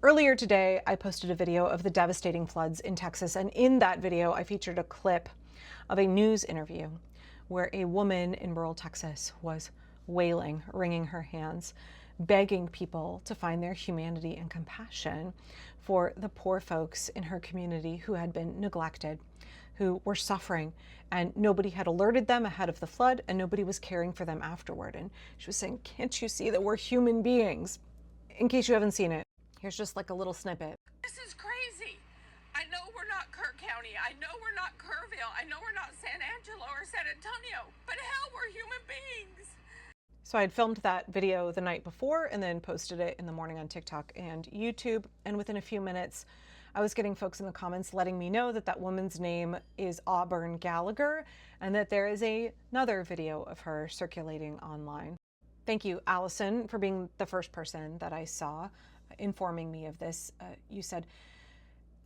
Earlier today, I posted a video of the devastating floods in Texas, and in that video, I featured a clip of a news interview where a woman in rural Texas was wailing, wringing her hands, begging people to find their humanity and compassion for the poor folks in her community who had been neglected, who were suffering, and nobody had alerted them ahead of the flood, and nobody was caring for them afterward. And she was saying, "Can't you see that we're human beings?" In case you haven't seen it, here's just like a little snippet. This is crazy. I know we're not Kirk County. I know we're not Kerrville. I know we're not San Angelo or San Antonio. But hell, we're human beings. So I had filmed that video the night before and then posted it in the morning on TikTok and YouTube. And within a few minutes, I was getting folks in the comments letting me know that that woman's name is Auburn Gallagher and that there is another video of her circulating online. Thank you, Allison, for being the first person that I saw informing me of this. You said,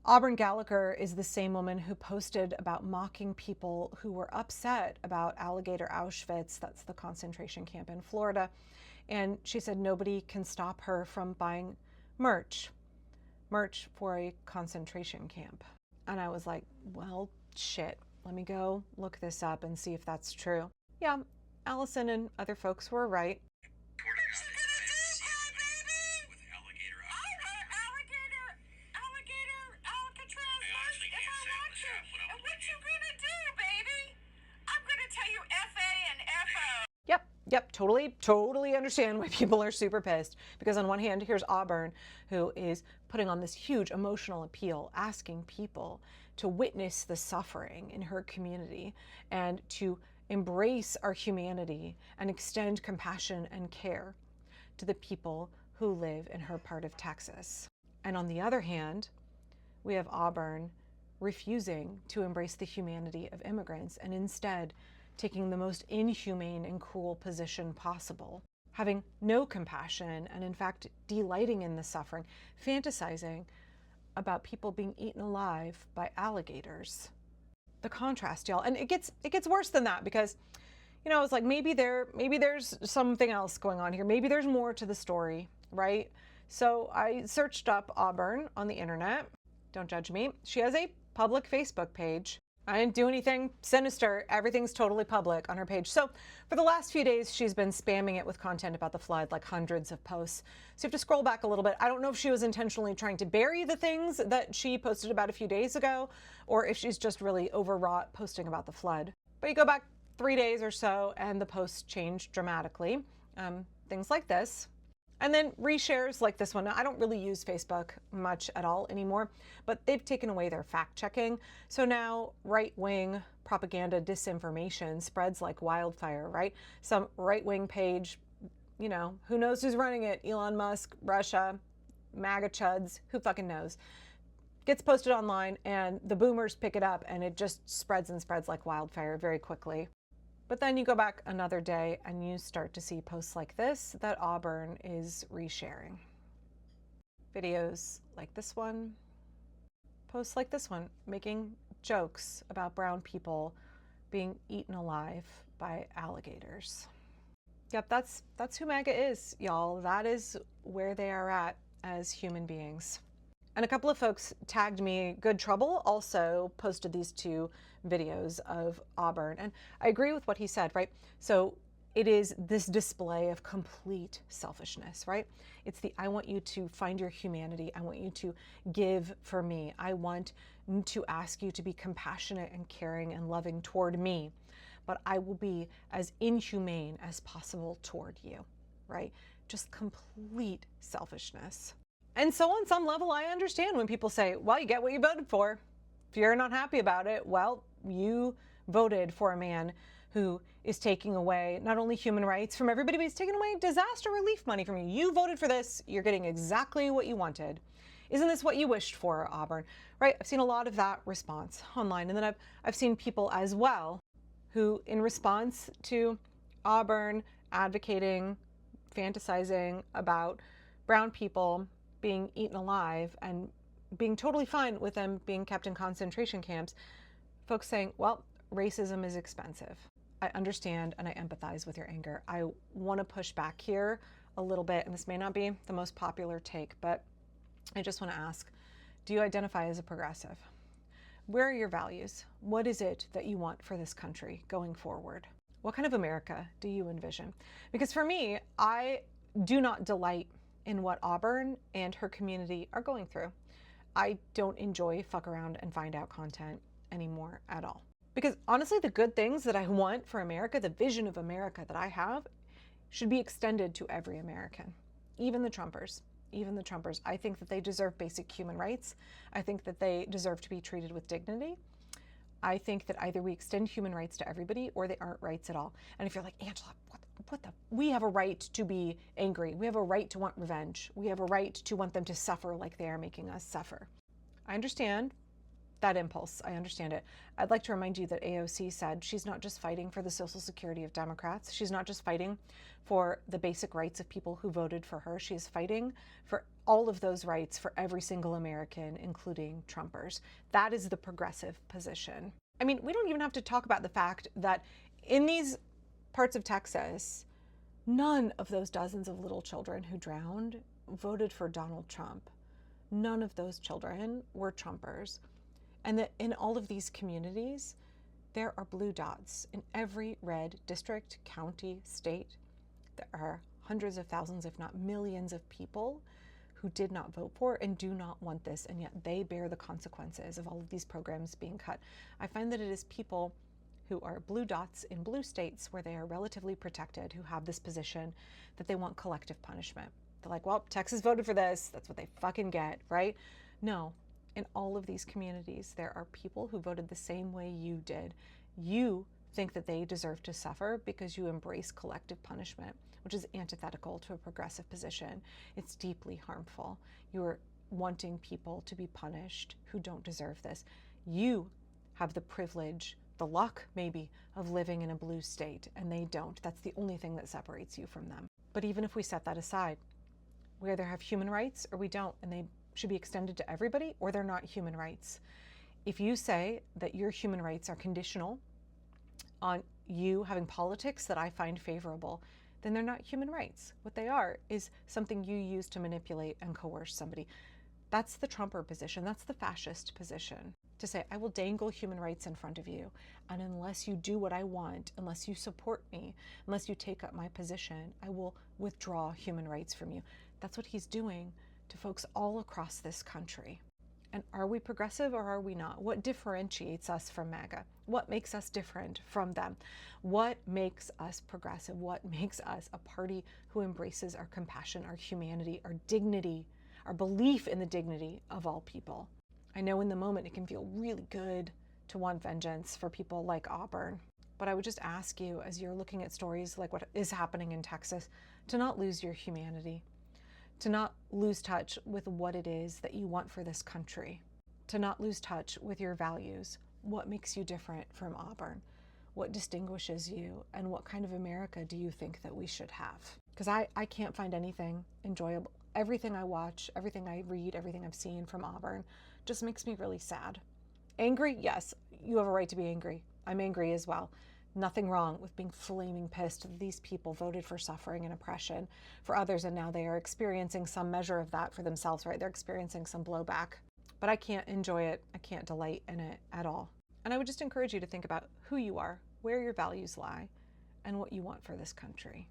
Auburn Gallagher is the same woman who posted about mocking people who were upset about Alligator Auschwitz, that's the concentration camp in Florida. And she said nobody can stop her from buying merch for a concentration camp. And I was like, well, shit, let me go look this up and see if that's true. Yeah, Allison and other folks were right. Yep, totally understand why people are super pissed. Because on one hand, here's Auburn, who is putting on this huge emotional appeal, asking people to witness the suffering in her community and to embrace our humanity and extend compassion and care to the people who live in her part of Texas. And on the other hand, we have Auburn refusing to embrace the humanity of immigrants and instead taking the most inhumane and cruel position possible, having no compassion and in fact delighting in the suffering, fantasizing about people being eaten alive by alligators. The contrast, y'all. And it gets worse than that because, you know, it's like maybe there's something else going on here. Maybe there's more to the story, right? So I searched up Auburn on the internet. Don't judge me. She has a public Facebook page. I didn't do anything sinister. Everything's totally public on her page. So for the last few days, she's been spamming it with content about the flood, like hundreds of posts. So you have to scroll back a little bit. I don't know if she was intentionally trying to bury the things that she posted about a few days ago, or if she's just really overwrought posting about the flood. But you go back 3 days or so and the posts changed dramatically. Things like this. And then reshares like this one. Now, I don't really use Facebook much at all anymore, but they've taken away their fact checking. So now right-wing propaganda disinformation spreads like wildfire, right? Some right-wing page, you know, who knows who's running it? Elon Musk, Russia, MAGA chuds, who fucking knows? Gets posted online and the boomers pick it up and it just spreads and spreads like wildfire very quickly. But then you go back another day and you start to see posts like this that Auburn is resharing. Videos like this one, posts like this one, making jokes about brown people being eaten alive by alligators. Yep, that's who MAGA is, y'all. That is where they are at as human beings. And a couple of folks tagged me, Good Trouble, also posted these two videos of Auburn. And I agree with what he said, right? So it is this display of complete selfishness, right? It's the, I want you to find your humanity. I want you to give for me. I want to ask you to be compassionate and caring and loving toward me. But I will be as inhumane as possible toward you, right? Just complete selfishness. And so on some level, I understand when people say, well, you get what you voted for. If you're not happy about it, well, you voted for a man who is taking away not only human rights from everybody, but he's taking away disaster relief money from you. You voted for this. You're getting exactly what you wanted. Isn't this what you wished for, Auburn? Right? I've seen a lot of that response online. And then I've seen people as well who, in response to Auburn advocating, fantasizing about brown people being eaten alive and being totally fine with them being kept in concentration camps, folks saying, well, racism is expensive. I understand and I empathize with your anger. I want to push back here a little bit, and this may not be the most popular take, but I just want to ask, do you identify as a progressive? Where are your values? What is it that you want for this country going forward? What kind of America do you envision? Because for me, I do not delight in what Auburn and her community are going through. I don't enjoy fuck around and find out content anymore at all. Because honestly, the good things that I want for America, the vision of America that I have, should be extended to every American, even the Trumpers. Even the Trumpers. I think that they deserve basic human rights. I think that they deserve to be treated with dignity. I think that either we extend human rights to everybody or they aren't rights at all. And if you're like, Angela, we have a right to be angry. We have a right to want revenge. We have a right to want them to suffer like they are making us suffer. I understand that impulse. I understand it. I'd like to remind you that AOC said she's not just fighting for the social security of Democrats. She's not just fighting for the basic rights of people who voted for her. She is fighting for all of those rights for every single American, including Trumpers. That is the progressive position. I mean, we don't even have to talk about the fact that in these parts of Texas, none of those dozens of little children who drowned voted for Donald Trump. None of those children were Trumpers. And that in all of these communities, there are blue dots. In every red district, county, state, there are hundreds of thousands, if not millions of people who did not vote for and do not want this, and yet they bear the consequences of all of these programs being cut. I find that it is people who are blue dots in blue states where they are relatively protected who have this position that they want collective punishment. They're like, well, Texas voted for this. That's what they fucking get, right? No. In all of these communities, there are people who voted the same way you did. You think that they deserve to suffer because you embrace collective punishment, which is antithetical to a progressive position. It's deeply harmful. You're wanting people to be punished who don't deserve this. You have the privilege, the luck maybe, of living in a blue state, and they don't. That's the only thing that separates you from them. But even if we set that aside, we either have human rights or we don't, and they should be extended to everybody, or they're not human rights. If you say that your human rights are conditional on you having politics that I find favorable, then they're not human rights. What they are is something you use to manipulate and coerce somebody. That's the Trumper position. That's the fascist position. To say, I will dangle human rights in front of you, and unless you do what I want, unless you support me, unless you take up my position, I will withdraw human rights from you. That's what he's doing to folks all across this country. And are we progressive or are we not? What differentiates us from MAGA? What makes us different from them? What makes us progressive? What makes us a party who embraces our compassion, our humanity, our dignity, our belief in the dignity of all people? I know in the moment it can feel really good to want vengeance for people like Auburn, but I would just ask you, as you're looking at stories like what is happening in Texas, to not lose your humanity, to not lose touch with what it is that you want for this country, to not lose touch with your values. What makes you different from Auburn? What distinguishes you? And what kind of America do you think that we should have? Because I can't find anything enjoyable. Everything I watch, everything I read, everything I've seen from Auburn just makes me really sad. Angry? Yes, you have a right to be angry. I'm angry as well. Nothing wrong with being flaming pissed that these people voted for suffering and oppression for others, and now they are experiencing some measure of that for themselves, right? They're experiencing some blowback. But I can't enjoy it. I can't delight in it at all. And I would just encourage you to think about who you are, where your values lie, and what you want for this country.